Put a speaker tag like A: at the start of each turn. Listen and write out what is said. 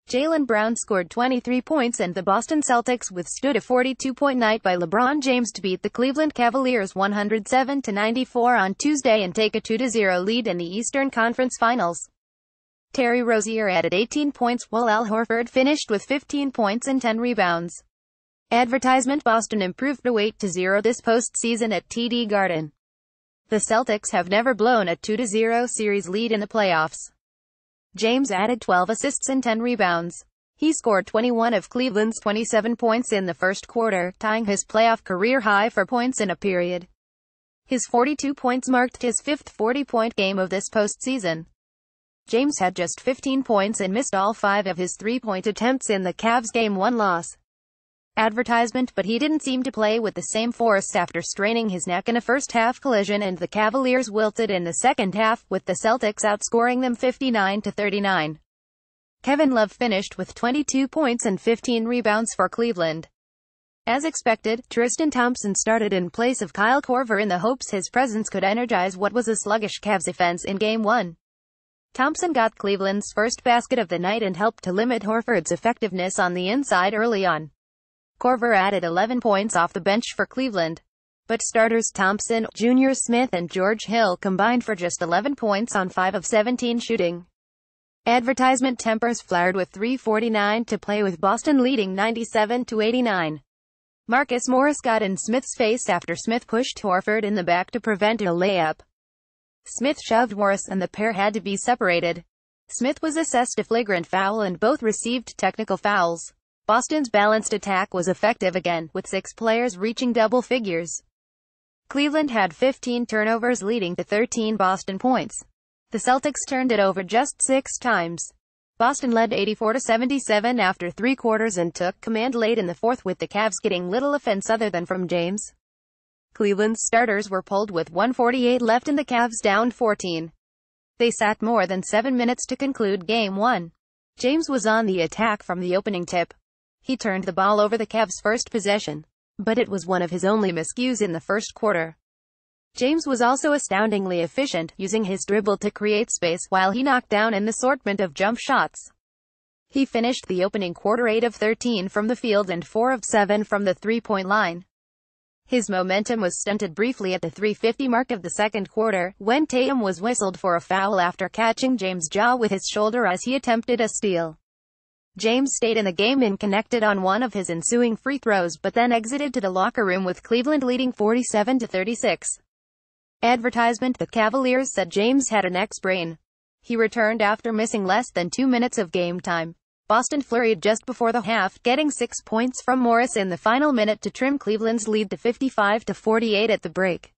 A: Jaylen Brown scored 23 points and the Boston Celtics withstood a 42-point night by LeBron James to beat the Cleveland Cavaliers 107-94 on Tuesday and take a 2-0 lead in the Eastern Conference Finals. Terry Rozier added 18 points while Al Horford finished with 15 points and 10 rebounds. Advertisement: Boston improved to 8-0 this postseason at TD Garden. The Celtics have never blown a 2-0 series lead in the playoffs. James added 12 assists and 10 rebounds. He scored 21 of Cleveland's 27 points in the first quarter, tying his playoff career high for points in a period. His 42 points marked his fifth 40-point game of this postseason. James had just 15 points and missed all 5 of his three-point attempts in the Cavs' Game 1 loss. Advertisement: but he didn't seem to play with the same force after straining his neck in a first-half collision, and the Cavaliers wilted in the second half, with the Celtics outscoring them 59-39. Kevin Love finished with 22 points and 15 rebounds for Cleveland. As expected, Tristan Thompson started in place of Kyle Korver in the hopes his presence could energize what was a sluggish Cavs offense in Game 1. Thompson got Cleveland's first basket of the night and helped to limit Horford's effectiveness on the inside early on. Korver added 11 points off the bench for Cleveland. But starters Thompson, Jr. Smith and George Hill combined for just 11 points on 5 of 17 shooting. Advertisement: tempers flared with 3:49 to play with Boston leading 97-89. Marcus Morris got in Smith's face after Smith pushed Horford in the back to prevent a layup. Smith shoved Morris and the pair had to be separated. Smith was assessed a flagrant foul and both received technical fouls. Boston's balanced attack was effective again, with 6 players reaching double figures. Cleveland had 15 turnovers leading to 13 Boston points. The Celtics turned it over just 6 times. Boston led 84-77 after 3 quarters and took command late in the fourth, with the Cavs getting little offense other than from James. Cleveland's starters were pulled with 1:48 left and the Cavs downed 14. They sat more than 7 minutes to conclude Game 1. James was on the attack from the opening tip. He turned the ball over the Cavs' first possession, but it was one of his only miscues in the first quarter. James was also astoundingly efficient, using his dribble to create space while he knocked down an assortment of jump shots. He finished the opening quarter 8 of 13 from the field and 4 of 7 from the three-point line. His momentum was stunted briefly at the 3:50 mark of the second quarter, when Tatum was whistled for a foul after catching James' jaw with his shoulder as he attempted a steal. James stayed in the game and connected on one of his ensuing free throws, but then exited to the locker room with Cleveland leading 47-36. Advertisement: the Cavaliers said James had a neck sprain. He returned after missing less than 2 minutes of game time. Boston flurried just before the half, getting 6 points from Morris in the final minute to trim Cleveland's lead to 55-48 at the break.